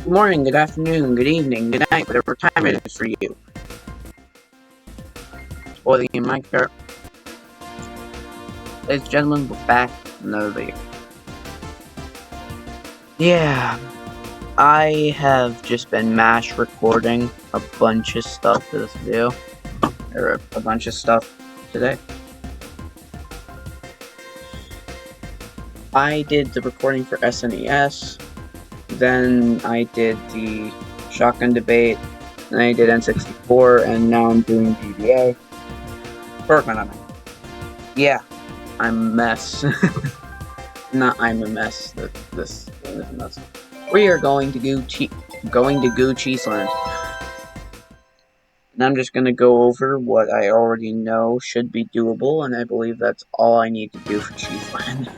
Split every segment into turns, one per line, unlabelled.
Good morning, good afternoon, good evening, good night, whatever time it is for you. Spoiling in my car. Ladies and gentlemen, we're back with another video. Yeah, I have just been mash recording a bunch of stuff for this video. Or a bunch of stuff today. I did the recording for SNES, then I did the shotgun debate, then I did N64, and now I'm doing GBA. Bergman, I mean. Yeah, I'm a mess. Not I'm a mess. This game is a mess. We are going to Goo Cheeseland. And I'm just gonna go over what I already know should be doable, and I believe that's all I need to do for Cheeseland.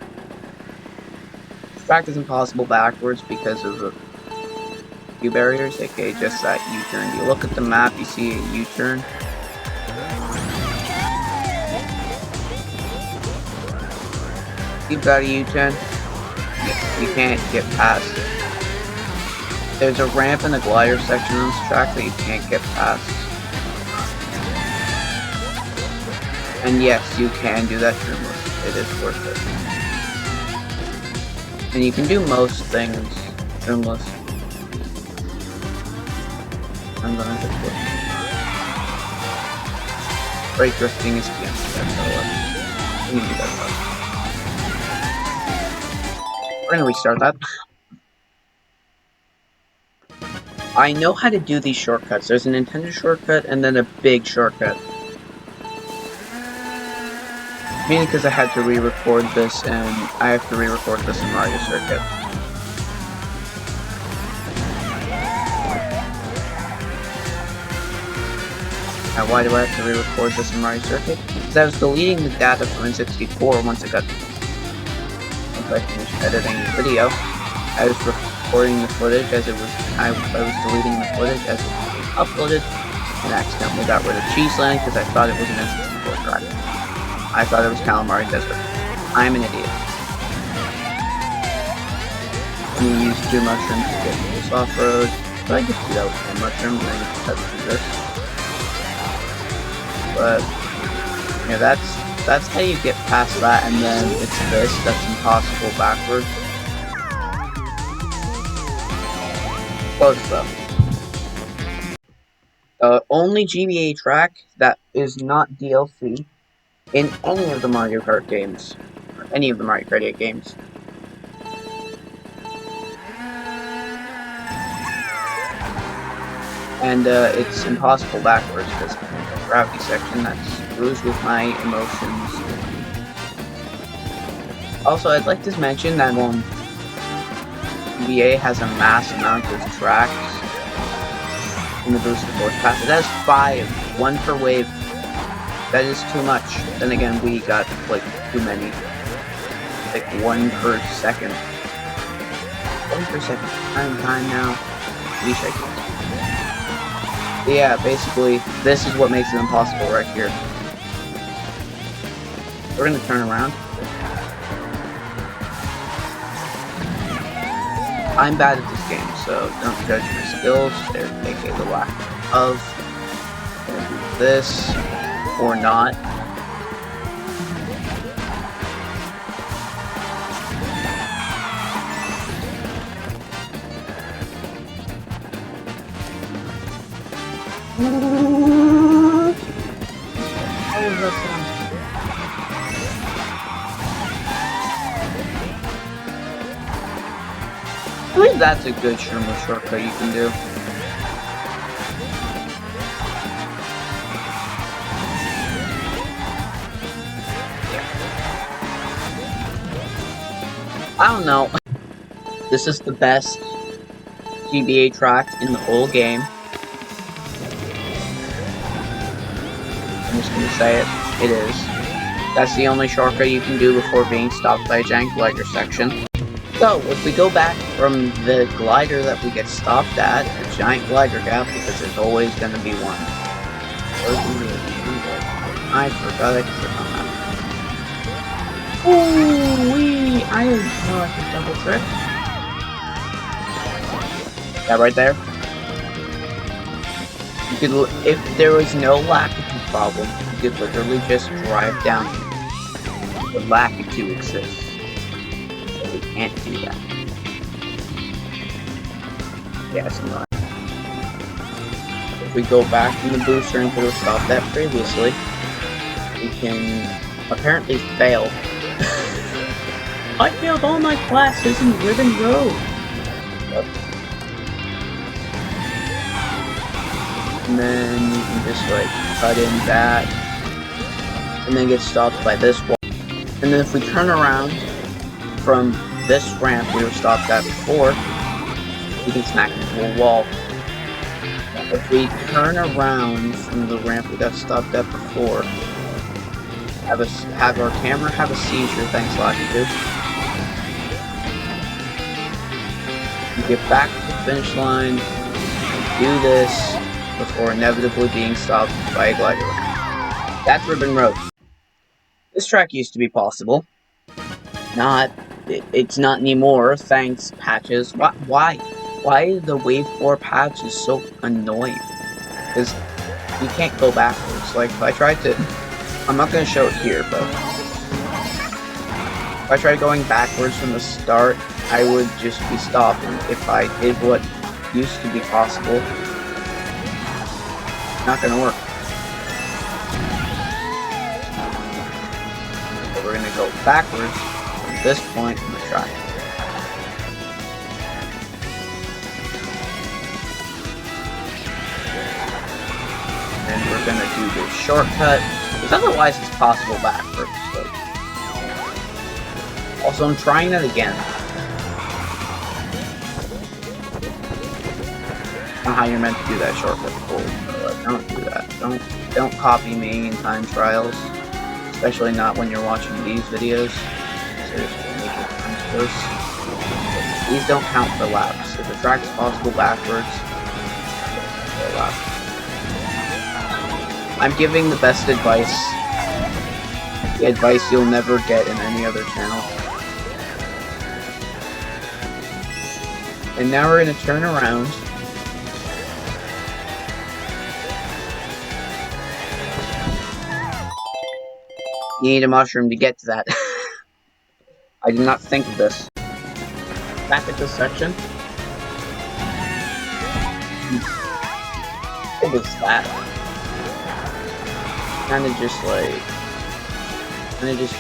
The track is impossible backwards because of the few barriers, aka just that U-turn. You look at the map, you see a U-turn. You've got a U-turn. You can't get past. There's a ramp and a glider section on this track that you can't get past. And yes, you can do that trimless. It is worth it. And you can do most things trimless. I'm gonna just put brake drifting is key. That's all. You can do that. We're gonna restart that. I know how to do these shortcuts. There's a Nintendo shortcut and then a big shortcut. Mainly because I had to re-record this, and I have to re-record this in Mario Circuit. Now, why do I have to re-record this in Mario Circuit? Because I was deleting the data from N64 once I finished editing the video. I was recording the footage as it was. I was deleting the footage as it was being uploaded, and accidentally got rid of Cheeseland because I thought it was an N64 track. I thought it was Calamari Desert. I'm an idiot. And you use 2 mushrooms to get to this off-road, but I just do that with 1 mushroom, and I just have to do this. But yeah, that's how you get past that, and then it's this that's impossible backwards. Close though. The only GBA track that is not DLC in any of the Mario Kart games, or any of the Mario Kart 8 games. And it's impossible backwards because of the gravity section that screws with my emotions. Also, I'd like to mention that GBA has a mass amount of tracks in the boosted force pass. It has 5, 1 per wave. That is too much. Then again, we got like too many. Like 1 per second. 1 per second. Time now. Leash I can. Yeah, basically, this is what makes it impossible right here. We're gonna turn around. I'm bad at this game, so don't judge my skills. They're aka the lack of. I'm gonna do this or not. I believe that's a good shortcut you can do. I don't know. This is the best GBA track in the whole game. I'm just gonna say it. It is. That's the only shortcut you can do before being stopped by a giant glider section. So, if we go back from the glider that we get stopped at, a giant glider gap, because there's always gonna be one. I forgot I could click on that. Ooh wee! I didn't know I could double trick. That right there. You could, if there was no Lakitu problem, you could literally just drive down. The Lakitu exists. So we can't do that. Yes, no. If we go back from the booster and we stopped that previously, we can apparently fail. I failed all my classes in Ribbon Road. And then you can just like cut in that, and then get stopped by this wall. And then if we turn around from this ramp we were stopped at before, we can smack into a wall. If we turn around from the ramp we got stopped at before, have our camera have a seizure, thanks Lakitu. You get back to the finish line, do this before inevitably being stopped by a glider ramp. That's Ribbon Road. This track used to be possible. It's not anymore, thanks patches. Why? Why the Wave 4 patch is so annoying? Because you can't go backwards. Like, if I tried to... I'm not going to show it here, but... if I tried going backwards from the start, I would just be stopping. If I did what used to be possible, it's not going to work. So we're going to go backwards from this point in the track. And we're going to do this shortcut, because otherwise it's possible backwards. So. Also, I'm trying that again. Not how you're meant to do that shortcut before. Don't do that. Don't copy me in time trials, especially not when you're watching these videos. Seriously, make your times worse. These don't count for laps. If the track's possible backwards, they're laps. I'm giving the best advice. The advice you'll never get in any other channel. And now we're going to turn around. You need a mushroom to get to that. I did not think of this. Back at this section. What was that? Kinda just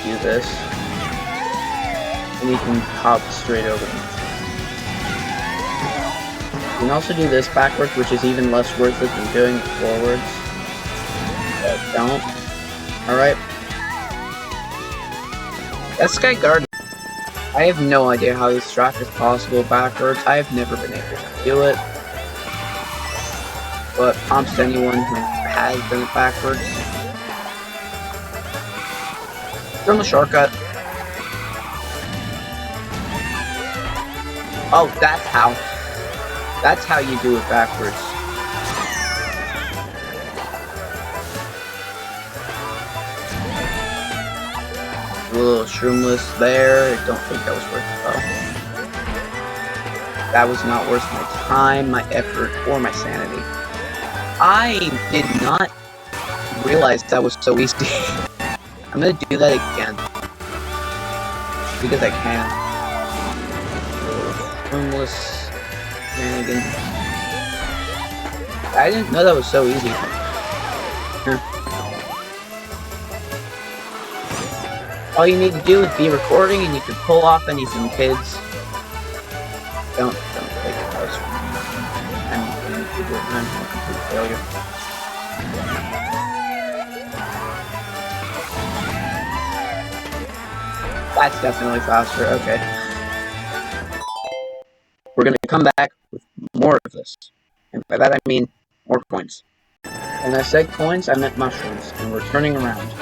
do this. And you can hop straight over. You can also do this backwards, which is even less worth it than doing it forwards. But don't. Alright. That's Sky Garden. I have no idea how this track is possible backwards. I have never been able to do it. But prompts to anyone who has done it backwards. From the shortcut. Oh, that's how you do it backwards. A little shroomless there. I don't think that was worth it though. That was not worth my time, my effort, or my sanity. I did not realize that was so easy. I'm gonna do that again. Because I can. Shroomless shenanigans. I didn't know that was so easy. All you need to do is be recording and you can pull off anything, kids. Don't take advice from me. I'm a complete failure. That's definitely faster, okay. We're gonna come back with more of this. And by that I mean more coins. When I said coins, I meant mushrooms, and we're turning around.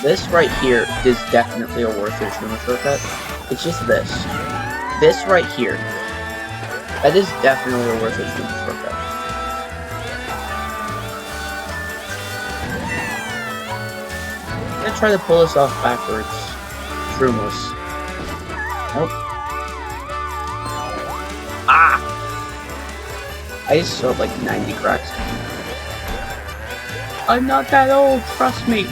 This right here is definitely a worth it shroom shortcut. It's just this. This right here. That is definitely a worth it shroom shortcut. I'm gonna try to pull this off backwards. Shroomless. Nope. Ah! I just felt like 90 cracks. I'm not that old, trust me.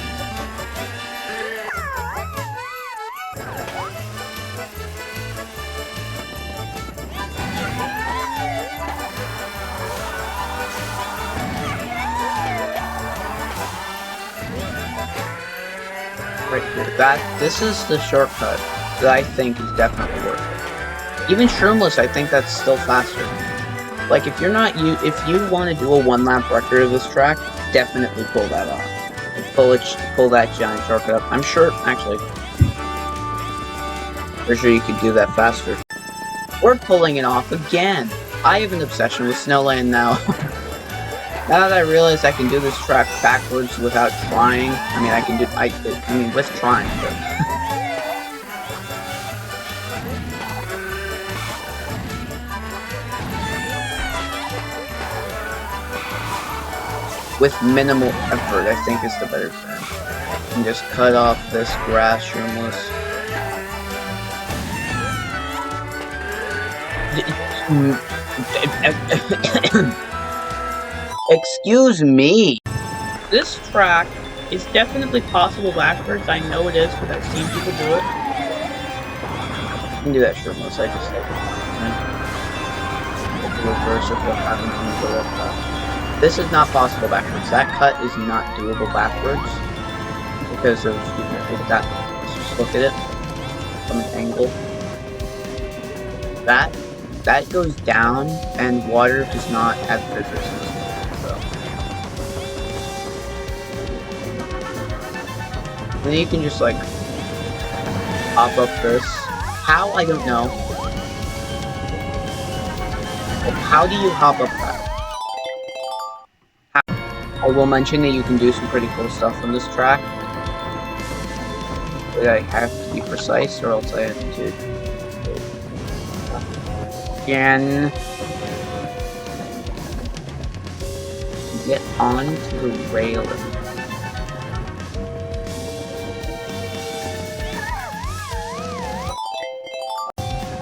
Right here. This is the shortcut that I think is definitely worth it. Even shroomless, I think that's still faster. Like, if you're not if you want to do a 1-lap record of this track, definitely pull that off. Pull that giant shortcut up. I'm sure, actually, pretty sure you could do that faster. We're pulling it off again. I have an obsession with Snowland now. Now that I realize I can do this track backwards without trying, I mean, I mean, with trying, but... with minimal effort, I think is the better term. And just cut off this grass shroomless. Excuse me! This track is definitely possible backwards. I know it is because I've seen people do it. I can do that shroomless, I just like it. Reverse if what happens when you go up that. This is not possible backwards. That cut is not doable backwards because of that. Let's just look at it from an angle. That goes down, and water does not have resistance. So then you can just like hop up this. How, I don't know. Like, how do you hop up that? I will mention that you can do some pretty cool stuff on this track. But I have to be precise, or else I have to... Again... get onto the railing.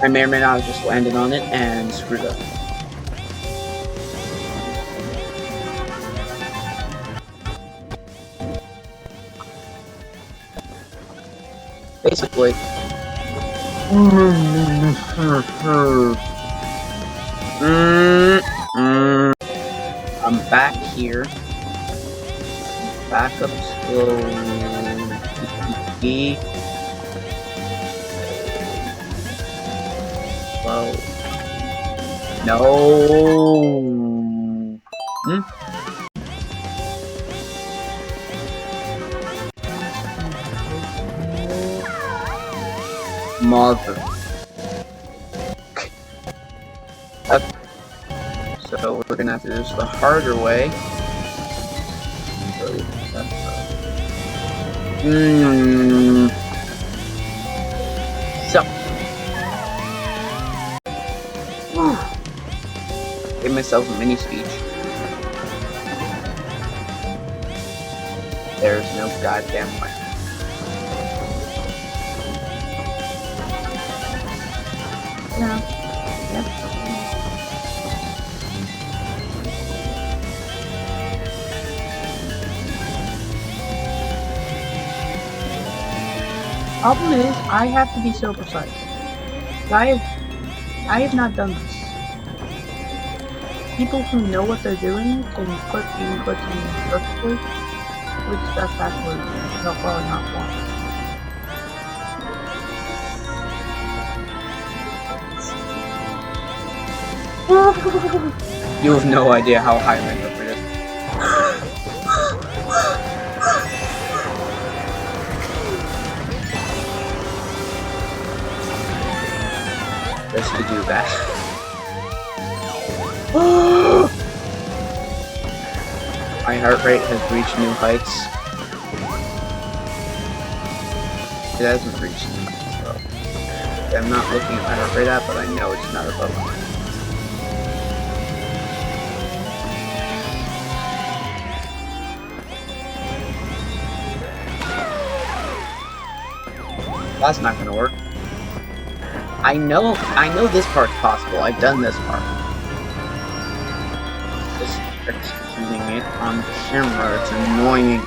I may or may not have just landed on it and screwed up. Basically, I'm back here. Back up slowly. Whoa. No. Mother. Okay. So we're gonna have to do this the harder way. So. Give myself a mini speech. There's no goddamn way. No. Yep. Problem is, I have to be so precise. I have not done this. People who know what they're doing can put inputs in perfectly, with stuff backwards, not well and not one. You have no idea how high my number is. Just to do that. My heart rate has reached new heights. hasn't reached me, so I'm not looking at my heart rate app, but I know it's not above 100. That's not gonna work. I know this part's possible. I've done this part. Just executing it on camera, it's annoying.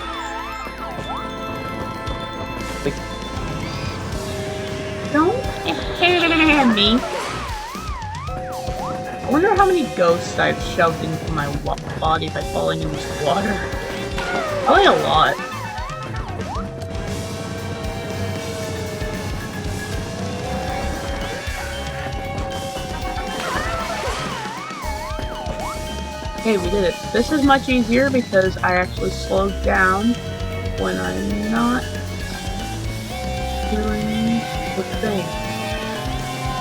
Don't hit me. I wonder how many ghosts I've shoved into my body by falling in this water. Probably a lot. Okay, we did it. This is much easier because I actually slowed down when I'm not doing the thing.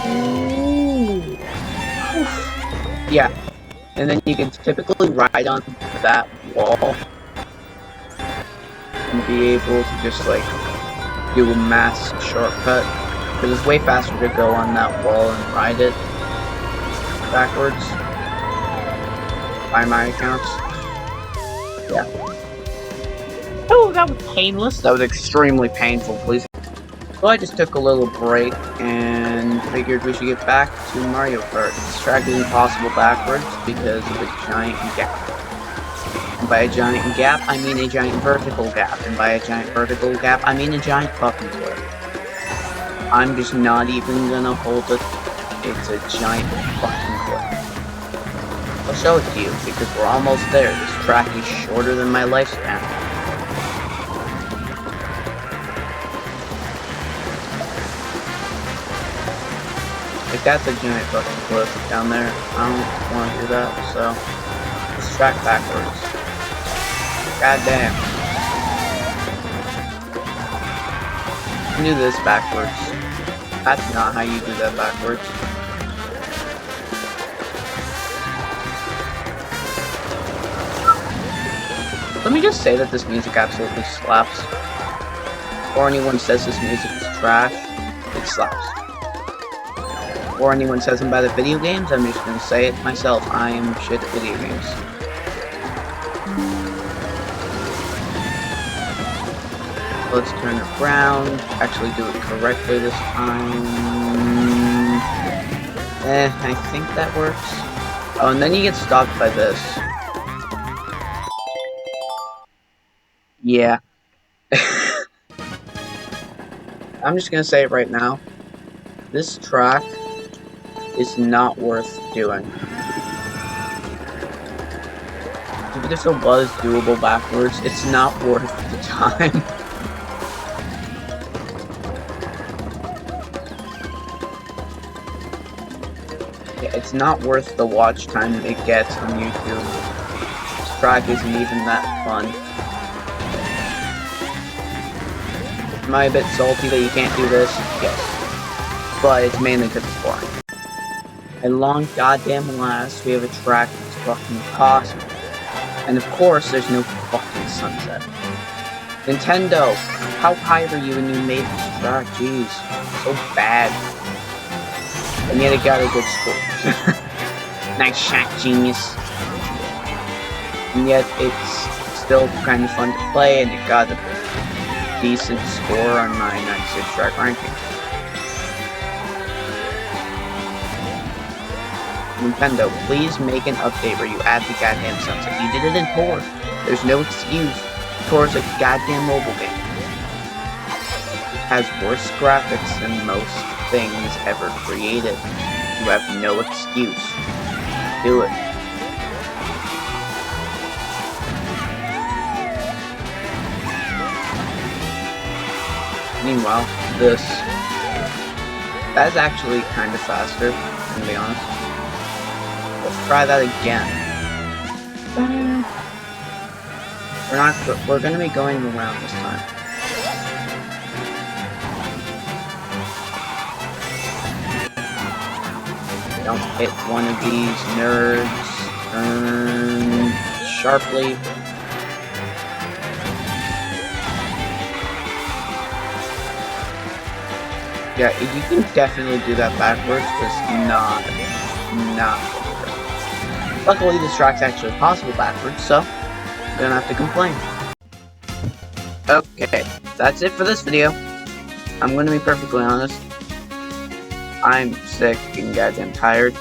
Ooh. Yeah, and then you can typically ride on that wall and be able to just like do a mass shortcut, because it's way faster to go on that wall and ride it backwards by my accounts. Yeah. Oh, that was painless. That was extremely painful, please. So I just took a little break and figured we should get back to Mario Kart. This track is impossible backwards because of a giant gap. And by a giant gap, I mean a giant vertical gap. And by a giant vertical gap, I mean a giant fucking cliff. I'm just not even gonna hold it. It's a giant fucking cliff. I'll show it to you because we're almost there. This track is shorter than my lifespan. Like, that's a giant fucking cliff down there. I don't want to do that, so let's track backwards. God damn. You can do this backwards. That's not how you do that backwards. Let me just say that this music absolutely slaps. Or anyone says this music is trash, it slaps. Or anyone says I'm bad at video games, I'm just gonna say it myself. I am shit at video games. Let's turn it around. Actually do it correctly this time. I think that works. Oh, and then you get stopped by this. Yeah. I'm just gonna say it right now. This track is not worth doing. Even if it was doable backwards, it's not worth the time. Yeah, it's not worth the watch time it gets on YouTube. This track isn't even that fun. Am I a bit salty that you can't do this? Yes. But it's mainly because it's boring. At long goddamn last, we have a track that's fucking awesome. And of course, there's no fucking sunset. Nintendo, how high were you when you made this track? Jeez, so bad. And yet it got a good score. Nice shot, genius. And yet it's still kind of fun to play, and it got a decent score on my 96 track ranking. Nintendo, please make an update where you add the goddamn sunset. You did it in Tour. There's no excuse. Tour's a goddamn mobile game. It has worse graphics than most things ever created. You have no excuse. Do it. Meanwhile, this... That's actually kind of faster, to be honest. Let's try that again. We're gonna be going around this time. Don't hit one of these nerds. Turn sharply. Yeah, you can definitely do that backwards, just not. Luckily, this track's actually possible backwards, so you don't have to complain. Okay, that's it for this video. I'm gonna be perfectly honest. I'm sick and goddamn tired.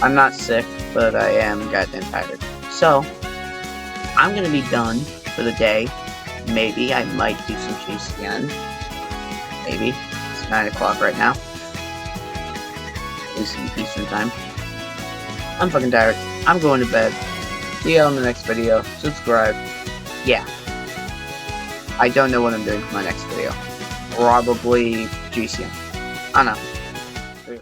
I'm not sick, but I am goddamn tired. So, I'm gonna be done for the day. Maybe I might do some chase again. Maybe. It's 9 o'clock right now. It's Eastern time. I'm fucking tired. I'm going to bed. See you on the next video. Subscribe. Yeah. I don't know what I'm doing for my next video. Probably GCM. I don't know.